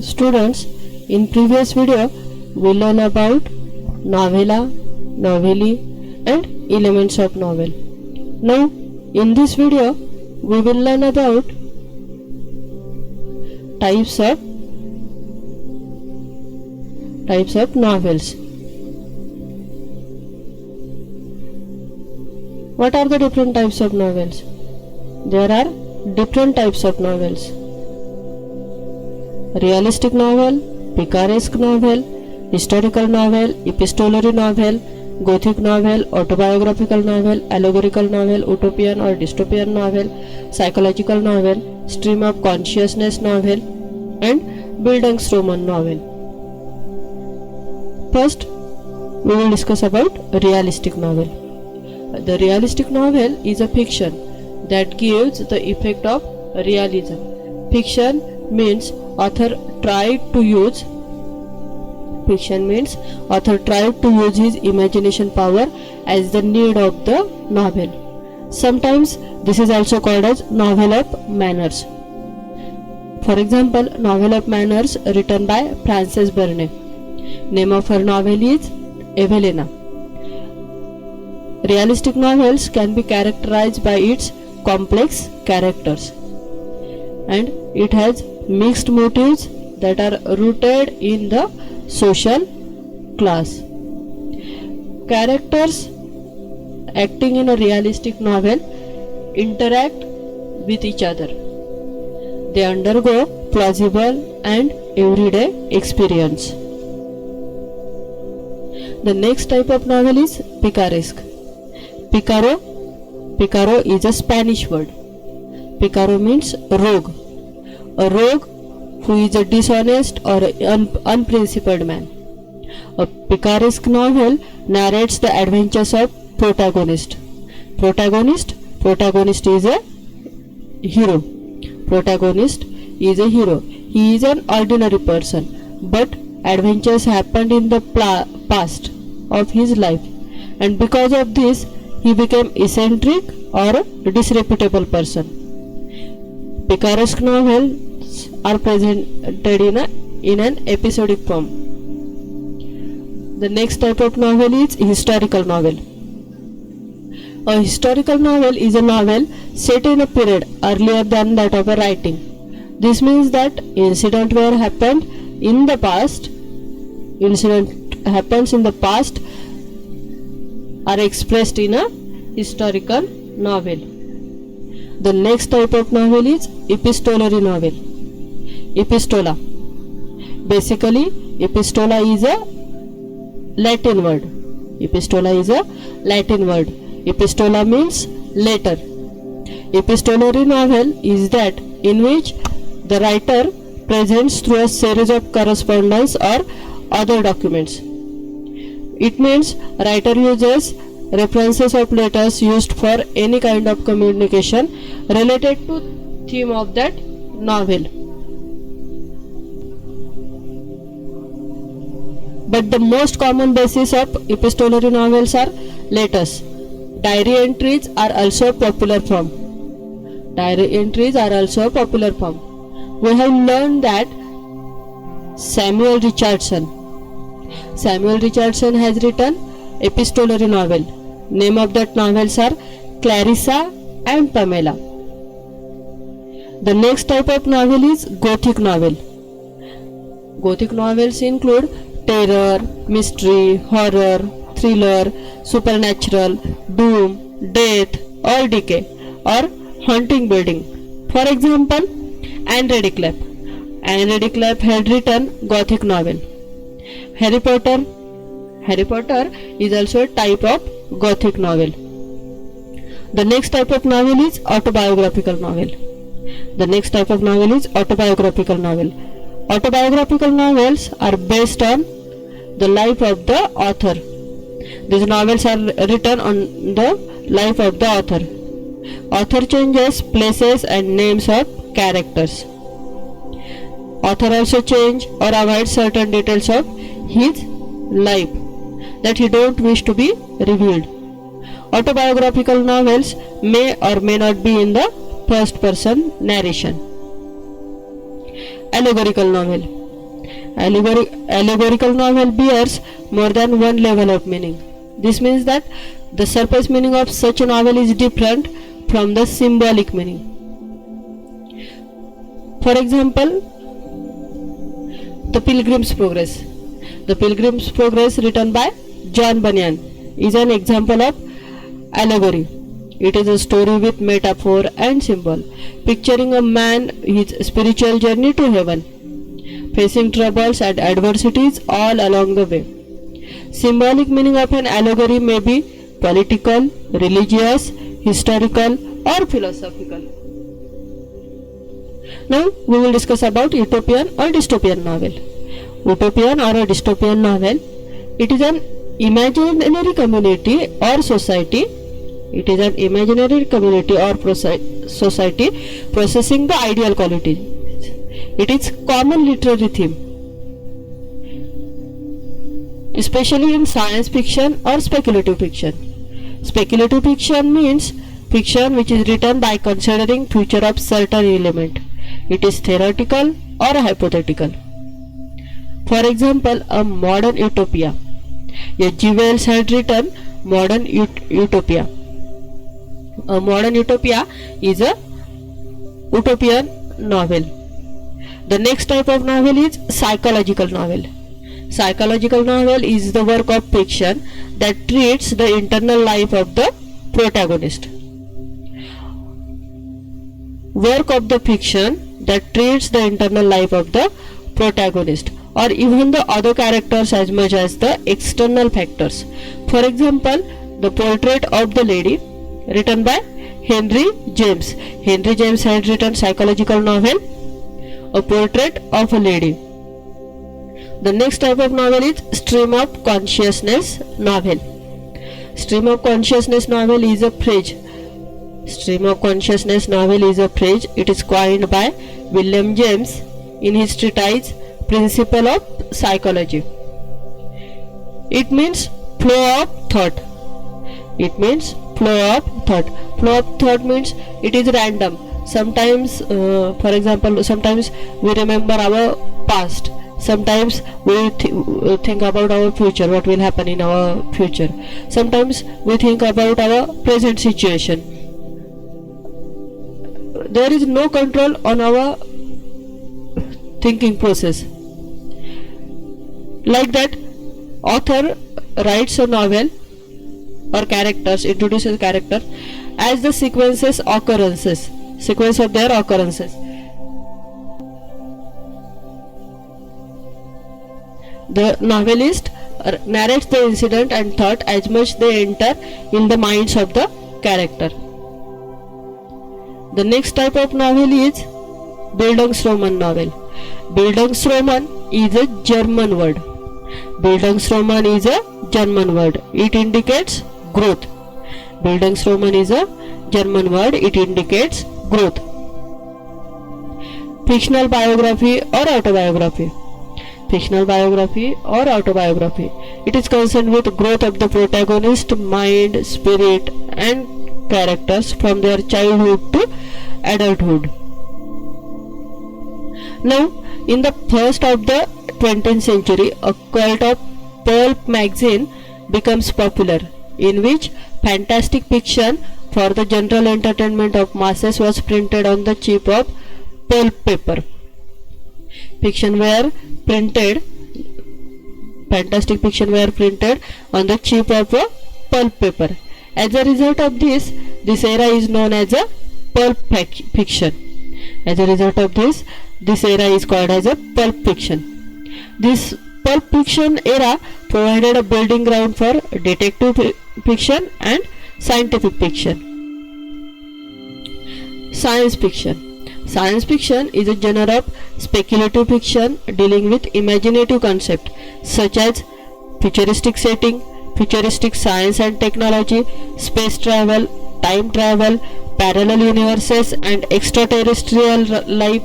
Students, in previous video we learn about novella, novelli and elements of novel. Now in this video we will learn about types of novels. What are the different types of novels? There are different types of novels: realistic novel, picaresque novel, historical novel, epistolary novel, gothic novel, autobiographical novel, allegorical novel, utopian or dystopian novel, psychological novel, stream of consciousness novel and Bildungsroman novel. First we will discuss about realistic novel. The realistic novel is a fiction that gives the effect of realism. Fiction means author tried to use his imagination power as the need of the novel. Sometimes this is also called as novel of manners. For example, novel of manners written by Frances Burney. Name of her novel is Evelina. Realistic novels can be characterized by its complex characters, and it has mixed motives that are rooted in the social class. Characters acting in a realistic novel interact with each other. They undergo plausible and everyday experience. The next type of novel is picaresque. Picaro is a Spanish word. Picaro means rogue. A rogue who is a dishonest or unprincipled man. A picaresque novel narrates the adventures of protagonist. Protagonist is a hero. Protagonist is a hero. He is an ordinary person, but adventures happened in the past of his life, and because of this he became eccentric or a disreputable person. Picaresque novels are presented in an episodic form. The next type of novel is historical novel. A historical novel is a novel set in a period earlier than that of a writing. This means that incident happens in the past are expressed in a historical novel. The next type of novel is epistolary novel. Epistola. Basically, epistola is a Latin word. Epistola means letter. Epistolary novel is that in which the writer presents through a series of correspondence or other documents. It means writer uses references of letters used for any kind of communication related to theme of that novel. But the most common basis of epistolary novels are letters. Diary entries are also a popular form. We have learned that Samuel Richardson has written epistolary novel. Name of that novels are Clarissa and Pamela. The next type of novel is Gothic novel. Gothic novels include terror, mystery, horror, thriller, supernatural, doom, death or decay, or haunting building. For example, Anne Radcliffe had written Gothic novel. Harry Potter is also a type of Gothic novel. The next type of novel is autobiographical novel. Autobiographical novels are based on the life of the author. These novels are written on the life of the author. Author changes places and names of characters. Author also change or avoid certain details of his life that he don't wish to be revealed. Autobiographical novels may or may not be in the first person narration. Allegorical novel. Allegorical novel bears more than one level of meaning. This means that the surface meaning of such a novel is different from the symbolic meaning. For example, The Pilgrim's Progress. The Pilgrim's Progress, written by John Bunyan, is an example of allegory. It is a story with metaphor and symbol, picturing a man his spiritual journey to heaven, facing troubles and adversities all along the way. Symbolic meaning of an allegory may be political, religious, historical, or philosophical. Now we will discuss about utopian or dystopian novel. Utopian or a dystopian novel, it is an imaginary community or society. It is an imaginary community or society processing the ideal quality. It is common literary theme, especially in science fiction or speculative fiction. Speculative fiction means fiction which is written by considering future of certain element. It is theoretical or hypothetical. For example, a modern utopia. H.G. Wells had written Modern Utopia. A modern utopia is a utopian novel. The next type of novel is psychological novel. Psychological novel is the work of fiction that treats the internal life of the protagonist. Work of the fiction that treats the internal life of the protagonist or even the other characters as much as the external factors. For example, The Portrait of the Lady, written by Henry James. Henry James had written psychological novel A Portrait of a Lady. The next type of novel is stream of consciousness novel. Stream of consciousness novel is a phrase. Stream of consciousness novel is a phrase. It is coined by William James in his treatise Principle of Psychology. It means flow of thought. It means flow of thought. Flow of thought means it is random. Sometimes, for example, sometimes we remember our past. Sometimes we think about our future, what will happen in our future. Sometimes we think about our present situation. There is no control on our thinking process. Like that, author writes a novel or characters, introduces character as the sequence of their occurrences. The novelist narrates the incident and thought as much they enter in the minds of the character. The next type of novel is Bildungsroman novel. Bildungsroman is a German word. Bildungsroman is a German word. It indicates growth. Bildungsroman is a German word. It indicates growth. Fictional biography or autobiography. Fictional biography or autobiography. It is concerned with growth of the protagonist, mind, spirit, and characters from their childhood to adulthood. Now, in the first of the 20th century, a cult of pulp magazine becomes popular, in which fantastic fiction for the general entertainment of masses was printed on the chip of pulp paper. Fiction were printed, fantastic fiction were printed on the chip of a pulp paper. As a result of this era is known as a pulp fiction. As a result of this era is called as a pulp fiction. This pulp fiction era provided a building ground for detective fiction and scientific fiction. Science fiction. Science fiction is a genre of speculative fiction dealing with imaginative concepts such as futuristic setting, futuristic science and technology, space travel, time travel, parallel universes, and extraterrestrial life.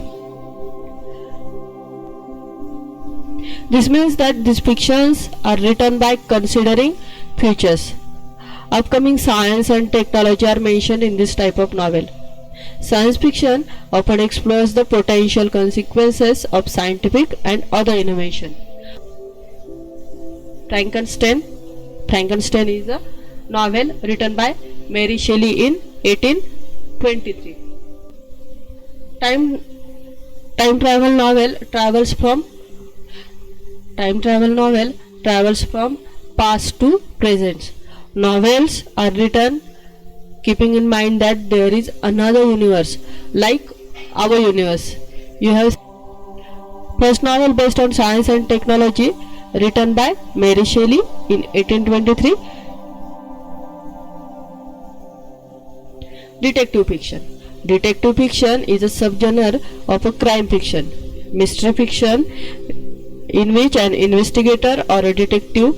This means that these fictions are written by considering futures. Upcoming science and technology are mentioned in this type of novel. Science fiction often explores the potential consequences of scientific and other innovation. Frankenstein. Frankenstein is a novel written by Mary Shelley in 1823. Time travel novel travels from past to present. Novels are written keeping in mind that there is another universe like our universe. You have first novel based on science and technology written by Mary Shelley in 1823. Detective fiction. Detective fiction is a subgenre of a crime fiction, mystery fiction, in which an investigator or a detective,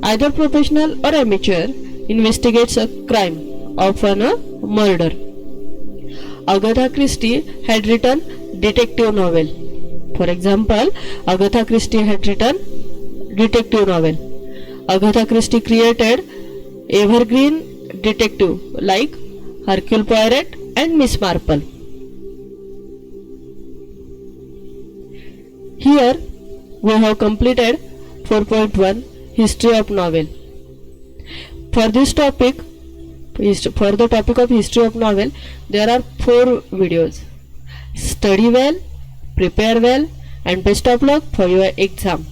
either professional or amateur, investigates a crime, often a murder. Agatha Christie had written detective novel. For example, Agatha Christie had written detective novel. Agatha Christie created evergreen detective like Hercule Poirot and Miss Marple. Here we have completed 4.1 History of Novel. For this topic, for the topic of history of novel, there are 4 videos. Study well, prepare well, and best of luck for your exam.